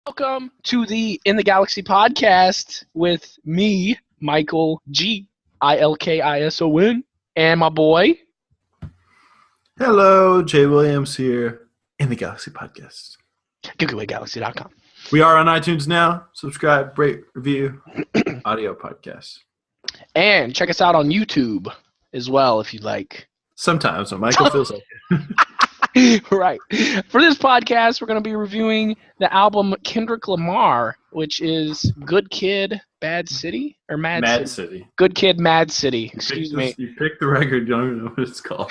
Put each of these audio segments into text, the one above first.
Welcome to the In the Galaxy podcast with me, Michael G. Ilkison, and my boy. Hello, Jay Williams here in the Galaxy podcast. GoogleGalaxy.com. We are on iTunes now. Subscribe, rate, review, audio podcast. And check us out on YouTube as well if you'd like. Sometimes when Michael feels like it. Right. For this podcast, we're going to be reviewing the album Kendrick Lamar, which is Good Kid, Bad City? Or M.A.A.d City. Good Kid, M.A.A.d City. Excuse me. You picked the record. You don't even know what it's called.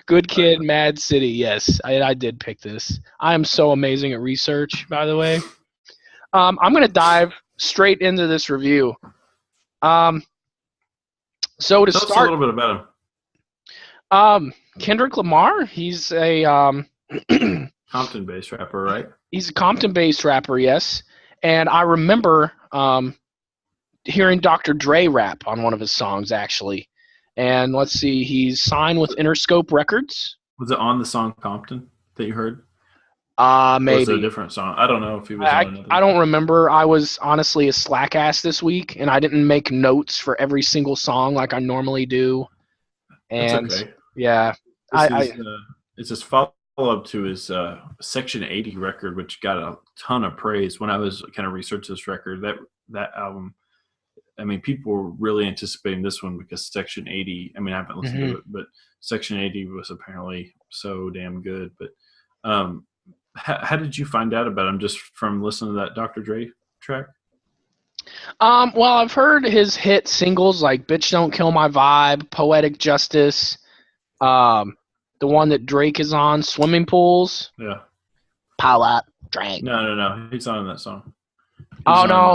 Good Kid, M.A.A.d City. Yes, I did pick this. I am so amazing at research, by the way. I'm going to dive straight into this review. So to Tell us start, a little bit about him. Kendrick Lamar, he's a Compton-based rapper, right? He's a Compton-based rapper, yes. And I remember hearing Dr. Dre rap on one of his songs, actually. And let's see, he's signed with Interscope Records. Was it on the song Compton that you heard? Maybe. Or was it a different song? I don't know if he was on another. I don't remember. I was honestly a slack ass this week, and I didn't make notes for every single song like I normally do. And that's okay. Yeah. It's his follow-up to his Section 80 record, which got a ton of praise. When I was kind of researching this record, that album, I mean, people were really anticipating this one because Section 80, I mean, I haven't listened to it, but Section 80 was apparently so damn good. But how did you find out about him? Just from listening to that Dr. Dre track? Well, I've heard his hit singles like Bitch Don't Kill My Vibe, Poetic Justice, the one that Drake is on, Swimming Pools. Yeah. Pile Up, Drake. No. He's on that song.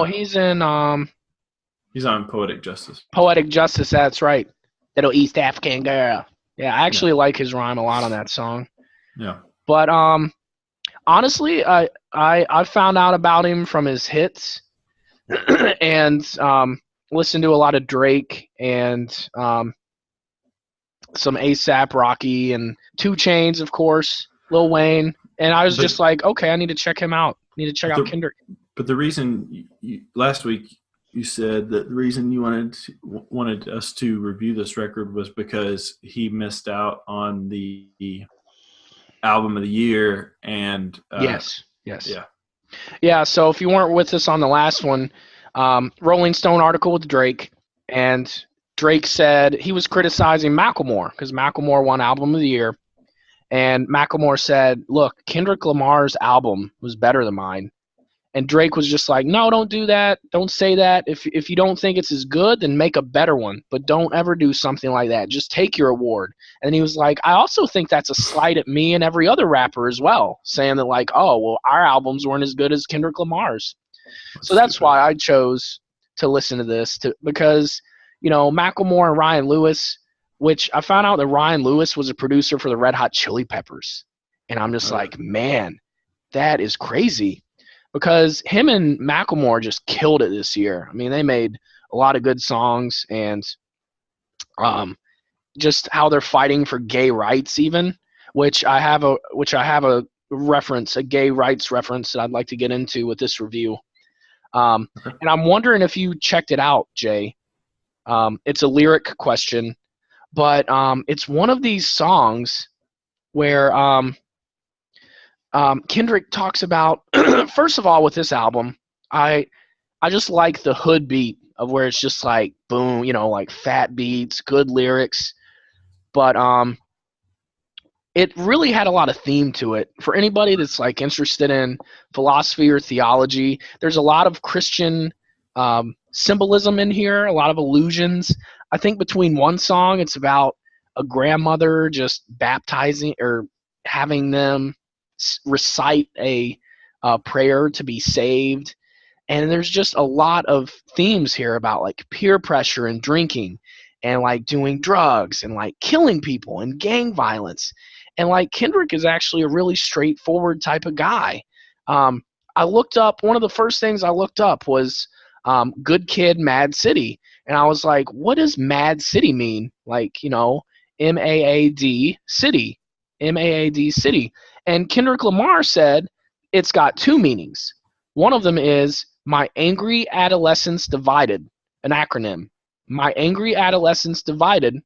He's in He's on Poetic Justice. Poetic Justice, that's right. Little East African girl. Yeah, I actually like his rhyme a lot on that song. Yeah. But honestly, I found out about him from his hits and listened to a lot of Drake and some A$AP Rocky and 2 Chainz, of course, Lil Wayne. And I was just like, okay, I need to check him out. I need to check out Kendrick. But the reason last week you said that the reason you wanted us to review this record was because he missed out on the album of the year. And Yes. Yeah, so if you weren't with us on the last one, Rolling Stone article with Drake, and Drake said he was criticizing Macklemore because Macklemore won Album of the Year. And Macklemore said, look, Kendrick Lamar's album was better than mine. And Drake was just like, no, don't do that. Don't say that. If you don't think it's as good, then make a better one. But don't ever do something like that. Just take your award. And he was like, I also think that's a slight at me and every other rapper as well, saying that like, oh, well, our albums weren't as good as Kendrick Lamar's. So that's why I chose to listen to this because, Macklemore and Ryan Lewis, which I found out that Ryan Lewis was a producer for the Red Hot Chili Peppers. And I'm just like, man, that is crazy. Because him and Macklemore just killed it this year. I mean, they made a lot of good songs, and just how they're fighting for gay rights, even, which I have a reference, a gay rights reference that I'd like to get into with this review. And I'm wondering if you checked it out, Jay. It's a lyric question, but it's one of these songs where Kendrick talks about, first of all, with this album, I just like the hood beat of where it's just like boom, like fat beats, good lyrics, but it really had a lot of theme to it. For anybody that's like interested in philosophy or theology, there's a lot of Christian symbolism in here, a lot of allusions. I think between one song, it's about a grandmother just baptizing or having them recite a prayer to be saved, and there's just a lot of themes here about like peer pressure and drinking and like doing drugs and like killing people and gang violence. And like Kendrick is actually a really straightforward type of guy. I looked up, one of the first things I looked up was Good Kid, M.A.A.d City, and I was like, what does M.A.A.d City mean? Like, M.A.A.d City, M.A.A.d City. And Kendrick Lamar said it's got 2 meanings. One of them is My Angry Adolescence Divided, an acronym. My Angry Adolescence Divided.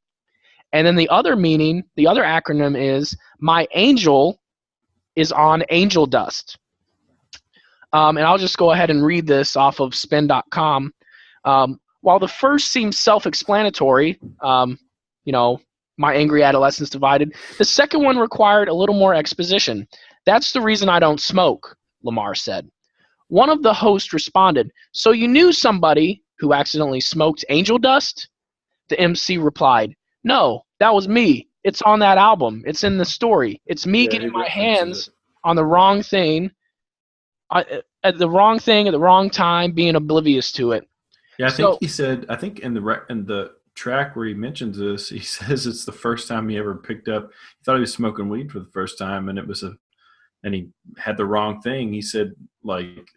And then the other meaning, the other acronym is My Angel is on Angel Dust. And I'll just go ahead and read this off of spin.com. While the first seems self-explanatory, My Angry Adolescence Divided, the second one required a little more exposition. That's the reason I don't smoke, Lamar said. One of the hosts responded, so you knew somebody who accidentally smoked angel dust? The MC replied, no, that was me. It's on that album. It's in the story. It's me getting my hands on the wrong thing at the wrong thing at the wrong time, being oblivious to it. Yeah, I think he said. I think in the track where he mentions this, he says it's the first time he ever picked up. He thought he was smoking weed for the first time, and and he had the wrong thing. He said like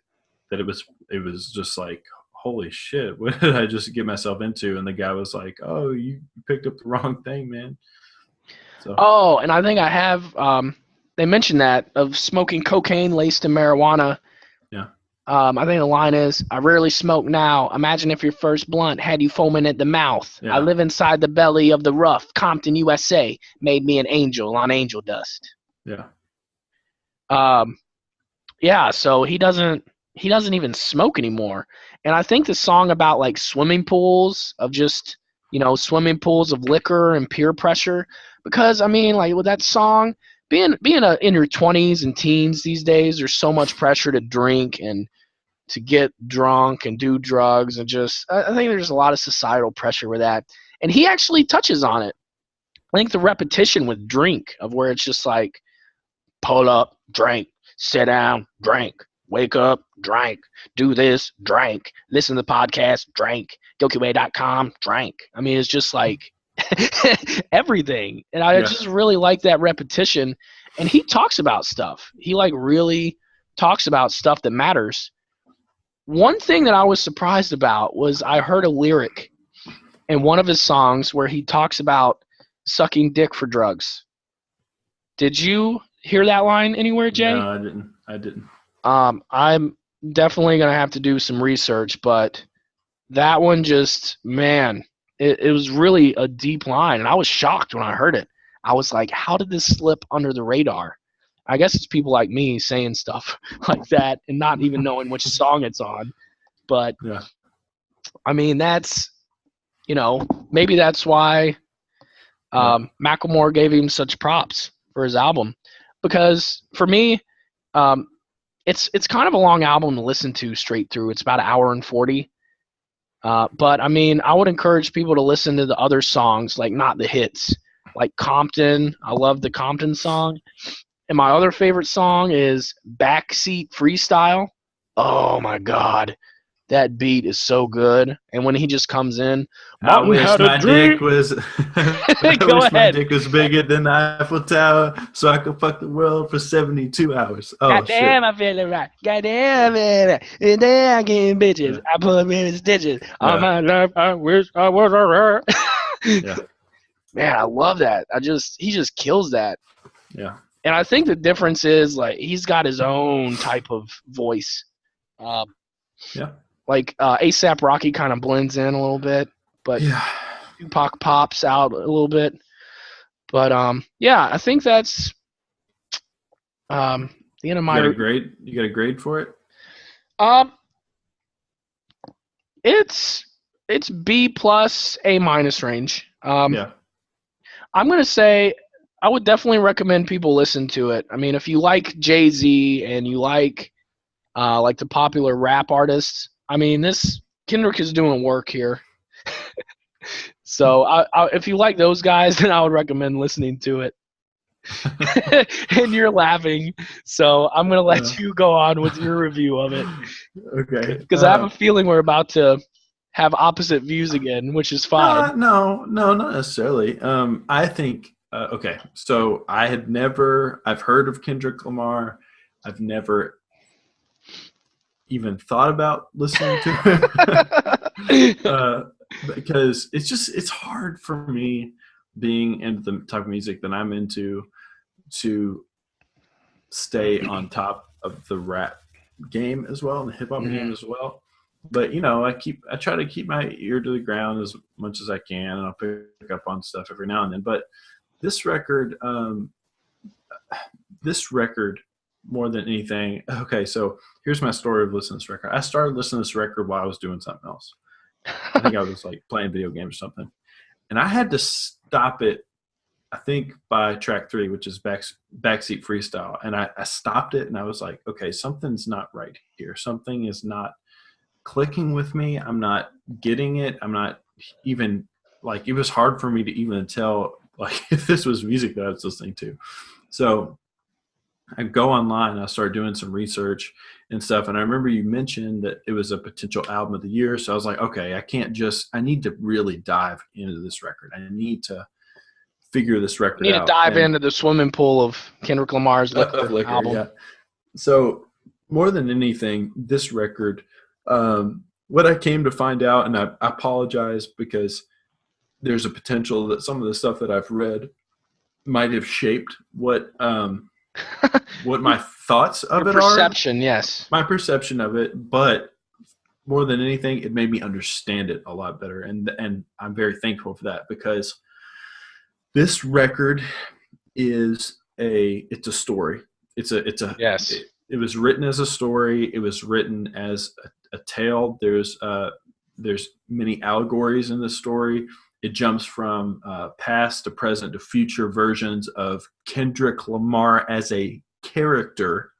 that it was just like, holy shit, what did I just get myself into? And the guy was like, oh, you picked up the wrong thing, man. So. Oh, and I think I have. They mentioned that of smoking cocaine laced in marijuana. Yeah. I think the line is, I rarely smoke now. Imagine if your first blunt had you foaming at the mouth. Yeah. I live inside the belly of the rough. Compton, USA, made me an angel on angel dust. Yeah. Yeah, so he doesn't even smoke anymore. And I think the song about like swimming pools of just, swimming pools of liquor and peer pressure, because I mean, like with that song, being in your 20s and teens these days, there's so much pressure to drink and to get drunk and do drugs, and just I think there's a lot of societal pressure with that. And he actually touches on it. I think the repetition with drink, of where it's just like pull up, drink, sit down, drink, wake up, drink, do this, drink, listen to the podcast, drink, GoQA.com, drink. I mean, it's just like everything. And I just really like that repetition. And he talks about stuff. He like really talks about stuff that matters. One thing that I was surprised about was I heard a lyric in one of his songs where he talks about sucking dick for drugs. Did you hear that line anywhere, Jay? No, I didn't. I'm definitely going to have to do some research, but that one just, man, it was really a deep line, and I was shocked when I heard it. I was like, how did this slip under the radar? I guess it's people like me saying stuff like that and not even knowing which song it's on. But, yeah. I mean, that's, maybe that's why Macklemore gave him such props for his album. Because for me, it's kind of a long album to listen to straight through. It's about 1 hour and 40. But I mean, I would encourage people to listen to the other songs, like not the hits, like Compton. I love the Compton song. And my other favorite song is Backseat Freestyle. Oh my God. That beat is so good. And when he just comes in, I wish my dick was my dick was bigger than the Eiffel Tower so I could fuck the world for 72 hours. Oh, God damn, I feel it right. God damn it. And then I get bitches. Yeah. I put them in stitches. Yeah. On my life, I wish I was a her. Yeah. Man, I love that. He just kills that. Yeah. And I think the difference is like he's got his own type of voice. Yeah. Like A$AP Rocky kind of blends in a little bit, but Tupac pops out a little bit. But yeah, I think that's the end of my. You got a grade for it? It's B plus A minus range. Yeah. I'm gonna say I would definitely recommend people listen to it. I mean, if you like Jay-Z and you like the popular rap artists, I mean, this Kendrick is doing work here. So if you like those guys, then I would recommend listening to it. And you're laughing, so I'm going to let you go on with your review of it. Okay. Because I have a feeling we're about to have opposite views again, which is fine. No, not necessarily. I think, okay, so I've heard of Kendrick Lamar. I've never even thought about listening to him because it's hard for me, being into the type of music that I'm into, to stay on top of the rap game as well, in the hip hop Mhm. game as well. But I try to keep my ear to the ground as much as I can, and I'll pick up on stuff every now and then. But this record, more than anything. Okay, so here's my story of listening to this record. I started listening to this record while I was doing something else. I think I was like playing video games or something, and I had to stop it. I think by track 3, which is Backseat Freestyle, and I stopped it, and I was like, okay, something's not right here. Something is not clicking with me. I'm not getting it. I'm not even like, it was hard for me to even tell like if this was music that I was listening to. So I go online, I start doing some research and stuff. And I remember you mentioned that it was a potential album of the year. So I was like, okay, I need to really dive into this record. I need to figure this You record need to out. dive into the swimming pool of Kendrick Lamar's Of Liquor, album. yeah. So more than anything, this record, what I came to find out, and I apologize because there's a potential that some of the stuff that I've read might have shaped what my thoughts of Your it are. perception, yes. My perception of it, but more than anything, it made me understand it a lot better, and I'm very thankful for that, because this record is it's a story. Yes. It was written as a story. It was written as a tale. There's many allegories in the story. It jumps from past to present to future versions of Kendrick Lamar as a character.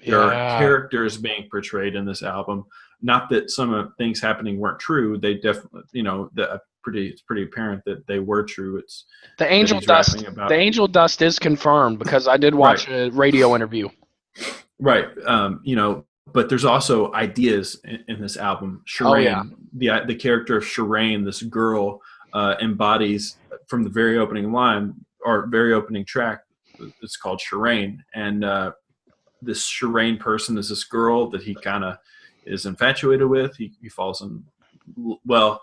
There are characters being portrayed in this album. Not that some of things happening weren't true. They definitely, it's pretty apparent that they were true. It's the angel dust. The angel dust is confirmed because I did watch a radio interview. Right. But there's also ideas in this album. Shireen, the character of Shireen, this girl, embodies from the very opening line or very opening track. It's called Shireen, and this Shireen person is this girl that he kind of is infatuated with. He falls in. Well,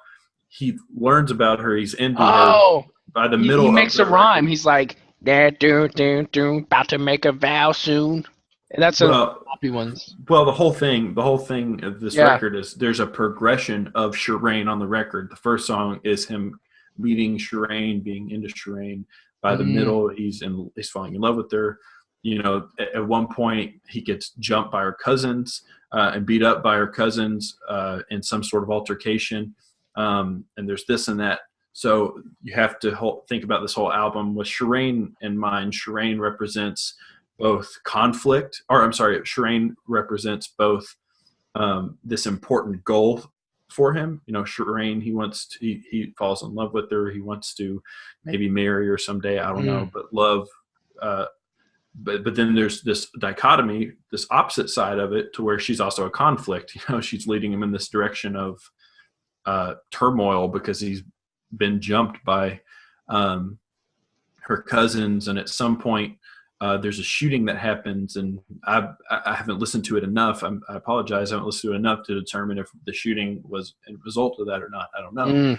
he learns about her. He's into her by the middle. He makes a rhyme. He's like, about to make a vow soon. And that's a happy ones. Well, the whole thing of this record is there's a progression of Shireen on the record. The first song is him meeting Shireen, being into Shireen. By the middle, he's falling in love with her. At one point he gets jumped by her cousins and beat up by her cousins in some sort of altercation. And there's this and that. So you have to think about this whole album with Shireen in mind. Shireen represents both conflict, Shireen represents both this important goal for him. Shireen, he falls in love with her. He wants to maybe marry her someday. I don't know, but love. But then there's this dichotomy, this opposite side of it, to where she's also a conflict. She's leading him in this direction of turmoil because he's been jumped by her cousins, and at some point there's a shooting that happens, and I haven't listened to it enough. I apologize. I haven't listened to it enough to determine if the shooting was a result of that or not. I don't know.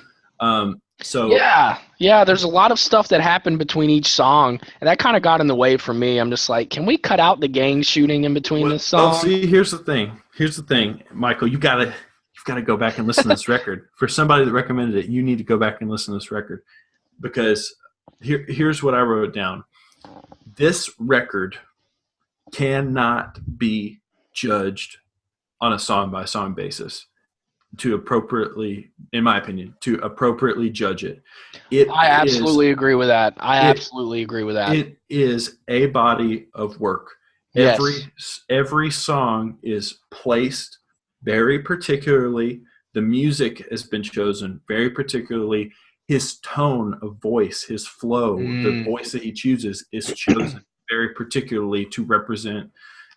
There's a lot of stuff that happened between each song, and that kind of got in the way for me. I'm just like, can we cut out the gang shooting in between this song? Well, see, here's the thing, Michael. You've got to go back and listen to this record. For somebody that recommended it, you need to go back and listen to this record, because here's what I wrote down. This record cannot be judged on a song-by-song basis to appropriately, in my opinion, to appropriately judge it. I absolutely agree with that. It is a body of work. Yes. Every song is placed very particularly. The music has been chosen very particularly. His tone of voice, his flow, the voice that he chooses is chosen very particularly to represent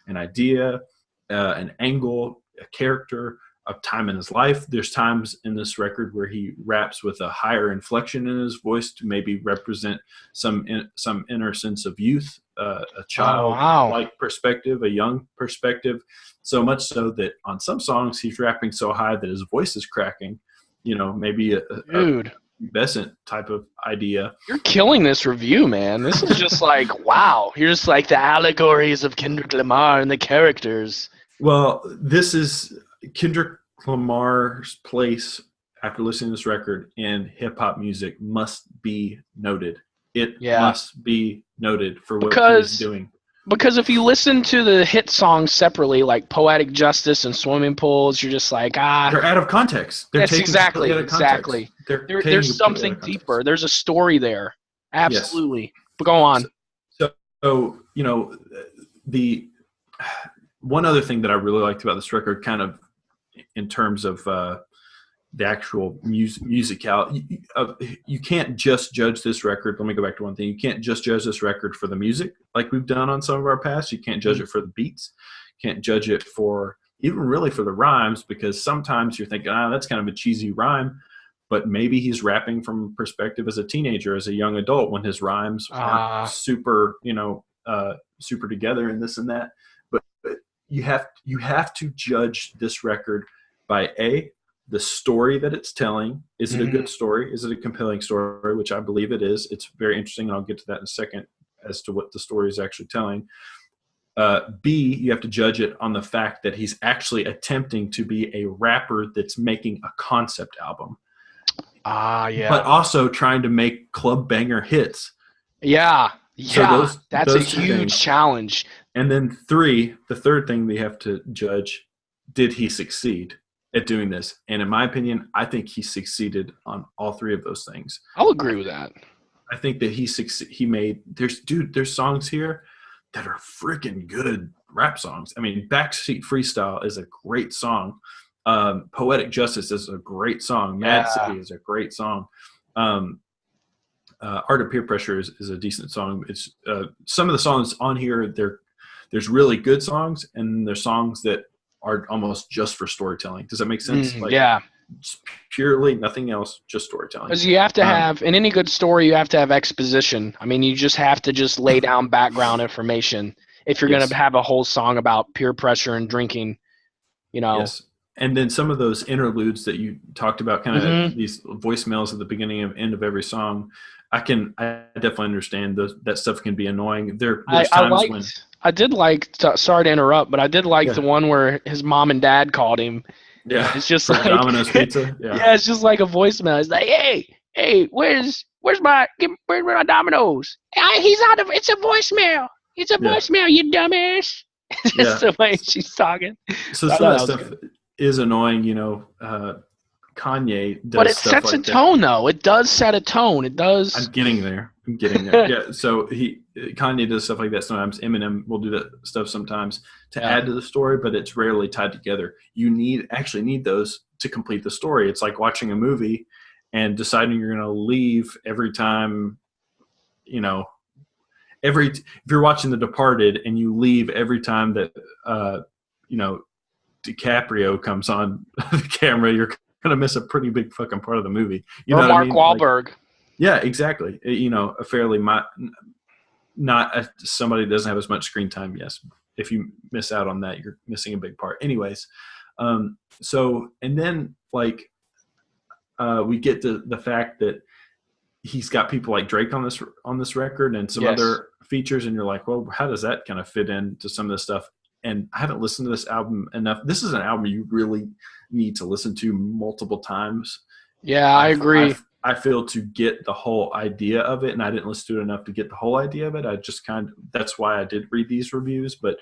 an idea, an angle, a character, a time in his life. There's times in this record where he raps with a higher inflection in his voice to maybe represent some inner sense of youth, a child-like perspective, a young perspective, so much so that on some songs he's rapping so high that his voice is cracking, maybe a Besant type of idea. You're killing this review, man. This is just like, wow. Here's like the allegories of Kendrick Lamar and the characters. Well, this is Kendrick Lamar's place after listening to this record in hip hop music must be noted. It Yeah, must be noted for what he is because doing. because if you listen to the hit songs separately, like Poetic Justice and Swimming Pools, you're just like, They're out of context. They're that's taken completely out of context. exactly. They're taken There's completely out something of context. deeper. There's a story there. Yes. Absolutely. But go So, on. so the one other thing that I really liked about this record, kind of in terms of the actual musical, you can't just judge this record. Let me go back to one thing. You can't just judge this record for the music like we've done on some of our past. You can't judge it for the beats. You can't judge it for even really for the rhymes, because sometimes you're thinking, that's kind of a cheesy rhyme. But maybe he's rapping from perspective as a teenager, as a young adult, when his rhymes aren't super, super together and this and that. But you have to judge this record by the story that it's telling. Is it a good story? Is it a compelling story? Which I believe it is. It's very interesting, and I'll get to that in a second as to what the story is actually telling. B, you have to judge it on the fact that he's actually attempting to be a rapper that's making a concept album. Yeah. But also trying to make club banger hits. Yeah. So that's those a huge challenge. And then the third thing we have to judge, did he succeed at doing this? And in my opinion, I think he succeeded on all three of those things. I'll agree with that. I think that he made, there's songs here that are freaking good rap songs. I mean, Backseat Freestyle is a great song. Poetic Justice is a great song. M.A.A.d City is a great song. Art of Peer Pressure is a decent song. It's some of the songs on here, there's really good songs, and there's songs that are almost just for storytelling. Does that make sense? Just purely nothing else, just storytelling. Because you have to have, in any good story, you have to have exposition. I mean, you just have to just lay down background information if you're going to have a whole song about peer pressure and drinking, Yes. And then some of those interludes that you talked about, kind of these voicemails at the beginning and end of every song, I definitely understand that stuff can be annoying. There's times when I did like, sorry to interrupt, but I did like the one where his mom and dad called him. Yeah, it's just like Domino's Pizza. Yeah, it's just like a voicemail. It's like, hey, where's my Domino's? He's out of. It's a voicemail. It's a voicemail, you dumbass. It's just the way she's talking. So some of that stuff is annoying, Kanye does, but it sets a tone, though. It does set a tone. It does. I'm getting there. Yeah. So Kanye does stuff like that sometimes. Eminem will do that stuff sometimes to add to the story, but it's rarely tied together. You actually need those to complete the story. It's like watching a movie and deciding you're going to leave every time, if you're watching The Departed and you leave every time that, DiCaprio comes on the camera, you're gonna miss a pretty big fucking part of the movie. You know Mark what I mean? Wahlberg. Yeah, exactly. A fairly not somebody that doesn't have as much screen time. Yes, if you miss out on that, you're missing a big part. Anyways, so and then we get to the fact that he's got people like Drake on this record and some other features, and you're like, well, how does that kind of fit into some of this stuff? And I haven't listened to this album enough. This is an album you really need to listen to multiple times. Yeah, I agree. I feel to get the whole idea of it, and I didn't listen to it enough to get the whole idea of it. I just that's why I did read these reviews, but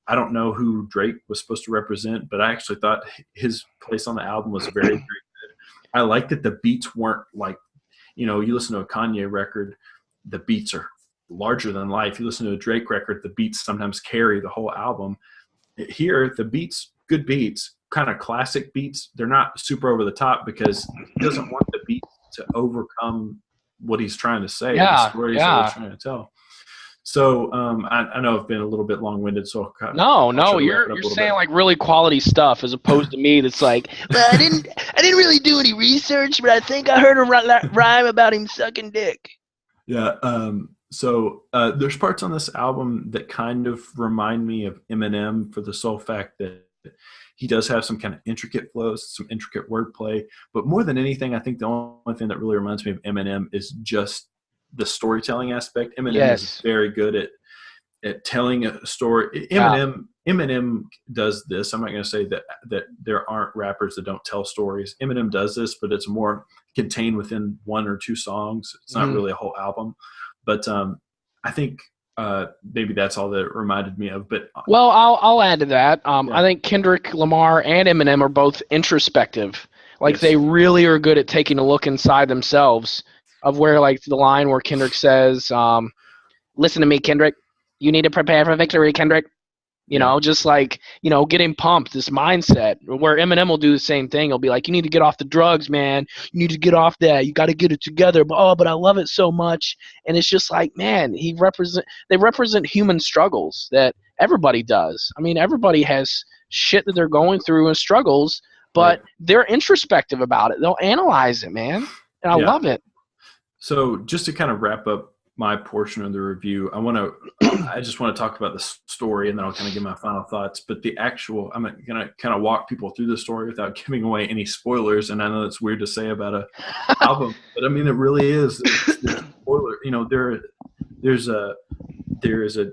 I don't know who Drake was supposed to represent, but I actually thought his place on the album was very, very good. I like that the beats weren't like, you listen to a Kanye record, the beats are larger than life. You listen to a Drake record, the beats sometimes carry the whole album. Here, the beats, good beats, kind of classic beats, they're not super over the top because he doesn't want the beat to overcome what he's trying to say, the stories that he's trying to tell. So I know I've been a little bit long-winded, so no, you're saying like really quality stuff as opposed to me that's like, well, I didn't really do any research, but I think I heard a rhyme about him sucking dick. Yeah. So there's parts on this album that kind of remind me of Eminem for the sole fact that he does have some kind of intricate flows, some intricate wordplay. But more than anything, I think the only thing that really reminds me of Eminem is just the storytelling aspect. Eminem is very good at telling a story. Yeah. Eminem does this. I'm not going to say that there aren't rappers that don't tell stories. Eminem does this, but it's more contained within one or two songs. It's not really a whole album. But I think maybe that's all that it reminded me of. But Well, I'll add to that. yeah. I think Kendrick Lamar and Eminem are both introspective. Like Yes. they really are good at taking a look inside themselves. Of where like the line where Kendrick says, "Listen to me, Kendrick. You need to prepare for victory, Kendrick." You know, just like, you know, getting pumped, this mindset. Where Eminem will do the same thing. He'll be like, "You need to get off the drugs, man. You need to get off that. You got to get it together." But I love it so much. And it's just like, man, they represent human struggles that everybody does. I mean, everybody has shit that they're going through and struggles, but they're introspective about it. They'll analyze it, man. And I love it. So just to kind of wrap up my portion of the review, I just want to talk about the story, and then I'll kind of give my final thoughts. But I'm going to kind of walk people through the story without giving away any spoilers. And I know it's weird to say about a album, but I mean, it really is. There's a spoiler. You know, there's a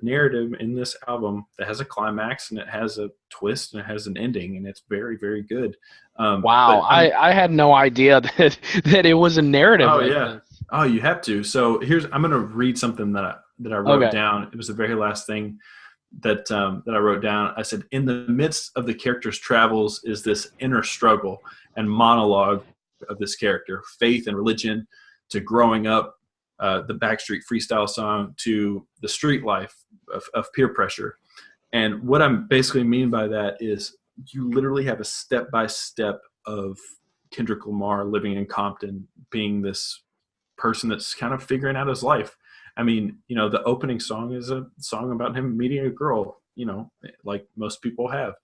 narrative in this album that has a climax, and it has a twist, and it has an ending, and it's very, very good. Wow, I had no idea that it was a narrative. Oh yeah. Oh, you have to. So I'm going to read something that I wrote down. It was the very last thing that I wrote down. I said, in the midst of the character's travels is this inner struggle and monologue of this character, faith and religion, to growing up, the Backstreet freestyle song, to the street life of peer pressure. And what I'm basically mean by that is you literally have a step-by-step of Kendrick Lamar living in Compton, being this person that's kind of figuring out his life. I mean, you know, the opening song is a song about him meeting a girl, you know, like most people have.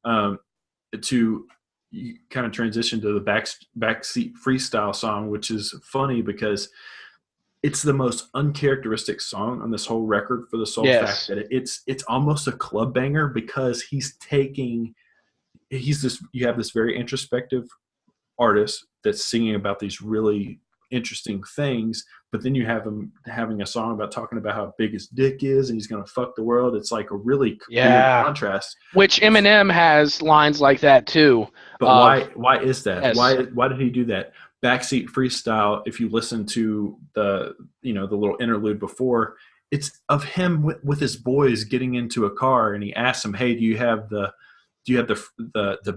To kind of transition to the backseat freestyle song, which is funny because it's the most uncharacteristic song on this whole record for the sole fact that it's almost a club banger, because you have this very introspective artist that's singing about these really interesting things, but then you have him having a song about talking about how big his dick is and he's going to fuck the world. It's like a really weird contrast. Which Eminem has lines like that too. But why is that? Yes. Why did he do that? Backseat freestyle, if you listen to the little interlude before, it's of him with his boys getting into a car, and he asks them, "Hey, do you have the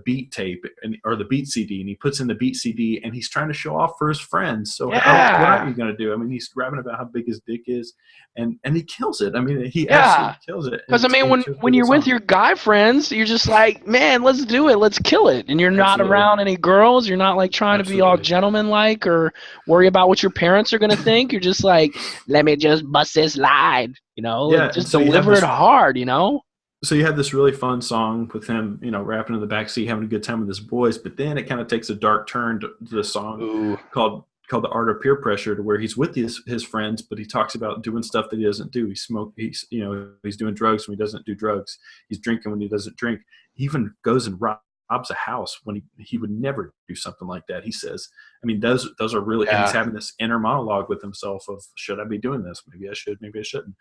beat tape or the beat CD?" And he puts in the beat CD, and he's trying to show off for his friends. So what are you going to do? I mean, he's rapping about how big his dick is, and he kills it. I mean, he absolutely kills it. Because I mean, when you're with your guy friends, you're just like, man, let's do it, let's kill it. And you're not around any girls. You're not like trying to be all gentleman-like or worry about what your parents are going to think. You're just like, let me just bust this line, you know, just deliver it hard, you know. So you have this really fun song with him, you know, rapping in the backseat, having a good time with his boys, but then it kind of takes a dark turn to the song called The Art of Peer Pressure, to where he's with his friends, but he talks about doing stuff that he doesn't do. He's doing drugs when he doesn't do drugs. He's drinking when he doesn't drink. He even goes and robs a house when he would never do something like that, he says. I mean, those are really, and he's having this inner monologue with himself of, should I be doing this? Maybe I should, maybe I shouldn't.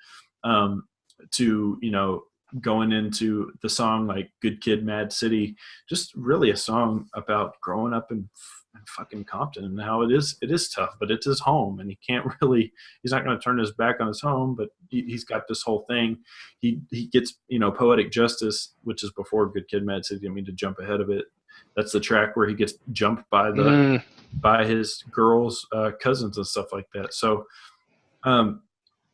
To, you know, going into the song like Good Kid, Mad City, just really a song about growing up in fucking Compton and how it is tough, but it's his home, and he's not going to turn his back on his home, but he's got this whole thing. He gets, you know, Poetic Justice, which is before Good Kid, Mad City. I mean to jump ahead of it. That's the track where he gets jumped by by his girls' cousins and stuff like that. So,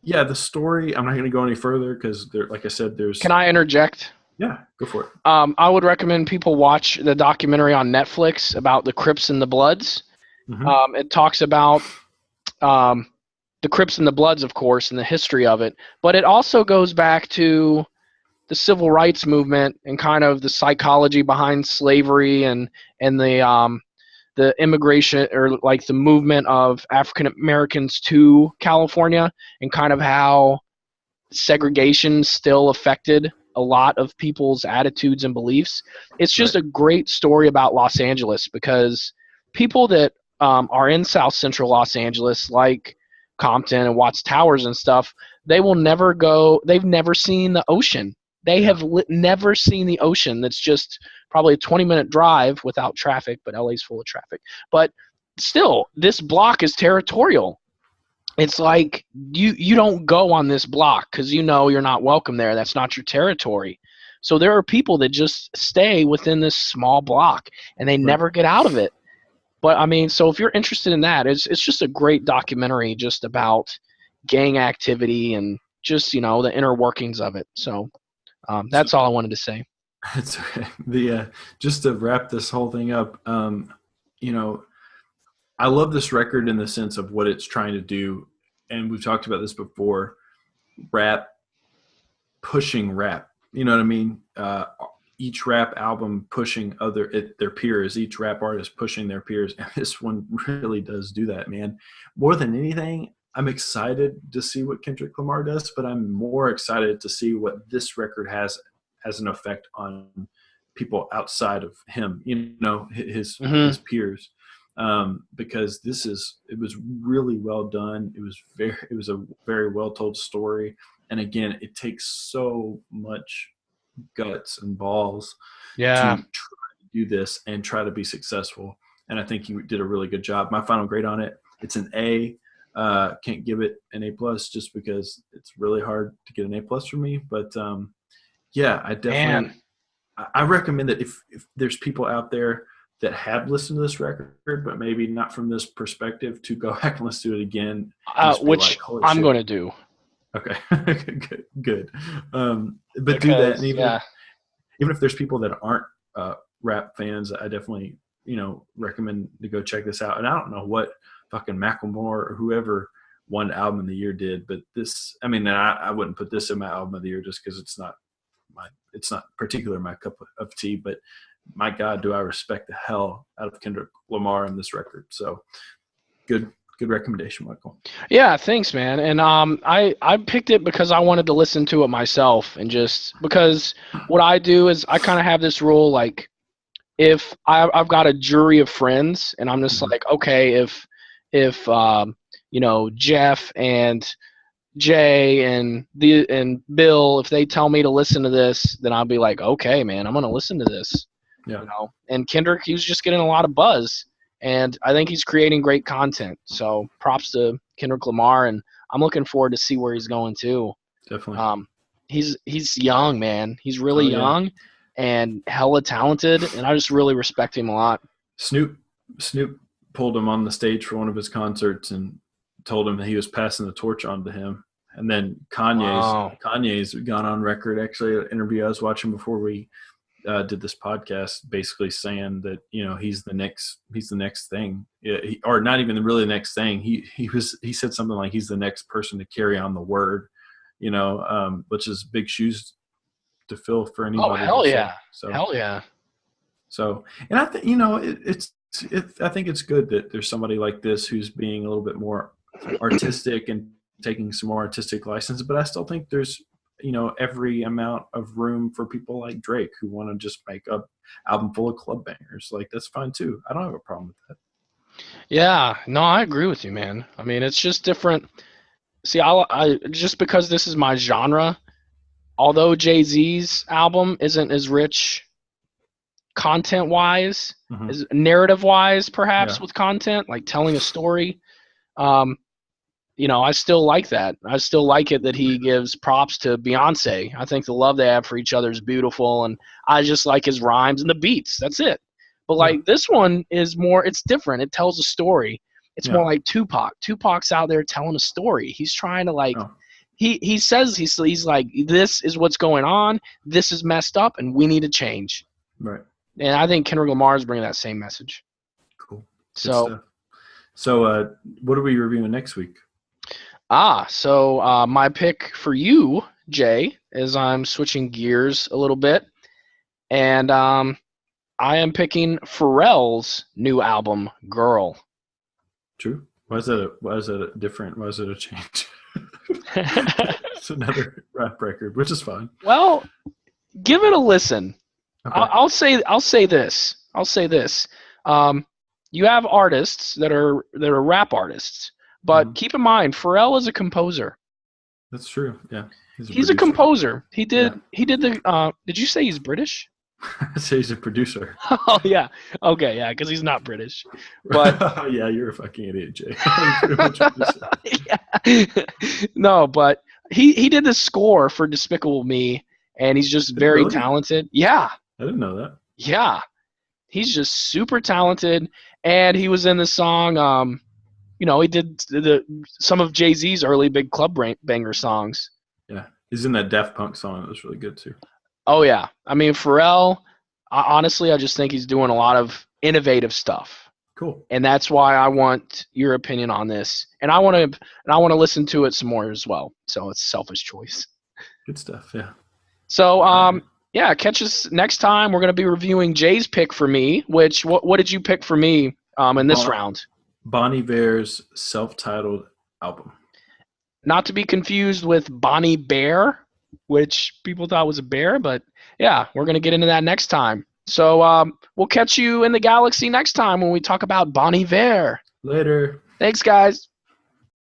yeah, the story, I'm not going to go any further because, like I said, there's... Can I interject? Yeah, go for it. I would recommend people watch the documentary on Netflix about the Crips and the Bloods. Mm-hmm. It talks about the Crips and the Bloods, of course, and the history of it. But it also goes back to the civil rights movement and kind of the psychology behind slavery and the immigration, or like the movement of African Americans to California, and kind of how segregation still affected a lot of people's attitudes and beliefs. It's just a great story about Los Angeles, because people that are in South Central Los Angeles, like Compton and Watts Towers and stuff, they will never go. They've never seen the ocean. They have never seen the ocean. That's just probably a 20-minute drive without traffic, but LA's full of traffic. But still, this block is territorial. It's like you don't go on this block because you know you're not welcome there. That's not your territory. So there are people that just stay within this small block and they never get out of it. But I mean, so if you're interested in that, it's just a great documentary just about gang activity and just, you know, the inner workings of it. So that's all I wanted to say. It's the just to wrap this whole thing up. You know, I love this record in the sense of what it's trying to do, and we've talked about this before. Rap pushing rap. You know what I mean? Each rap album pushing their peers. Each rap artist pushing their peers, and this one really does do that, man. More than anything, I'm excited to see what Kendrick Lamar does, but I'm more excited to see what this record has as an effect on people outside of him, you know, his peers. Because it was really well done. It was a very well told story. And again, it takes so much guts and balls to try to do this and try to be successful. And I think you did a really good job. My final grade on it, it's an A. Can't give it an A plus just because it's really hard to get an A plus for me. But yeah, I definitely, I recommend that if there's people out there that have listened to this record, but maybe not from this perspective, to go back and listen to it again. Which I'm going to do. Okay, good. But do that, and even if there's people that aren't rap fans, I definitely, you know, recommend to go check this out. And I don't know what fucking Macklemore or whoever won album of the year did, but this, I mean, I wouldn't put this in my album of the year just because it's not particularly my cup of tea, but my God, do I respect the hell out of Kendrick Lamar on this record. So good recommendation, Michael. Yeah, thanks, man. And I picked it because I wanted to listen to it myself, and just because what I do is I kind of have this rule, like if I've got a jury of friends and I'm just like, okay, if you know, Jeff and Jay and Bill, if they tell me to listen to this, then I'll be like, okay, man, I'm gonna listen to this. Yeah. You know, and Kendrick, he was just getting a lot of buzz, and I think he's creating great content. So props to Kendrick Lamar, and I'm looking forward to see where he's going too. Definitely. He's young, man. He's really young and hella talented, and I just really respect him a lot. Snoop pulled him on the stage for one of his concerts and told him that he was passing the torch on to him. And then Kanye's gone on record, actually, an interview I was watching before we did this podcast, basically saying that, you know, he's the next thing, or not even really the next thing. He said something like he's the next person to carry on the word, you know, which is big shoes to fill for anybody. Oh, hell yeah. So, hell yeah. So, and I think, you know, I think it's good that there's somebody like this who's being a little bit more artistic and taking some more artistic license, but I still think there's, you know, every amount of room for people like Drake who want to just make an album full of club bangers. Like, that's fine too. I don't have a problem with that. Yeah, no, I agree with you, man. I mean, it's just different. See, I just because this is my genre, although Jay-Z's album isn't as rich content-wise, as narrative-wise, perhaps, with content, like telling a story, you know, I still like that. I still like it that he gives props to Beyonce. I think the love they have for each other is beautiful, and I just like his rhymes and the beats. That's it. But, like, this one is more – it's different. It tells a story. It's more like Tupac. Tupac's out there telling a story. He's trying to, like he says he's like, this is what's going on. This is messed up, and we need to change. Right. And I think Kendrick Lamar is bringing that same message. Cool. So what are we reviewing next week? So my pick for you, Jay, is I'm switching gears a little bit, and I am picking Pharrell's new album, Girl. True. Why is that different? Why is it a change? It's another rap record, which is fine. Well, give it a listen. Okay. I'll say this. You have artists that are rap artists, but keep in mind, Pharrell is a composer. That's true. Yeah, He's a composer. He did the. Did you say he's British? I say he's a producer. Oh yeah. Okay, yeah, because he's not British. But yeah, you're a fucking idiot, Jay. Pretty much yeah. No, but he did the score for Despicable Me, and he's just very talented. Yeah. I didn't know that. Yeah. He's just super talented, and he was in the song. He did some of Jay-Z's early big club banger songs. Yeah, he's in that Daft Punk song. That was really good too. Oh yeah, I mean Pharrell. Honestly, I just think he's doing a lot of innovative stuff. Cool. And that's why I want your opinion on this, and I want to listen to it some more as well. So it's a selfish choice. Good stuff. Yeah. So yeah, catch us next time. We're going to be reviewing Jay's pick for me. Which what did you pick for me in this round? Bon Iver's self-titled album. Not to be confused with Bonnie Bear, which people thought was a bear, but yeah, we're going to get into that next time. So we'll catch you in the galaxy next time when we talk about Bon Iver. Later. Thanks, guys.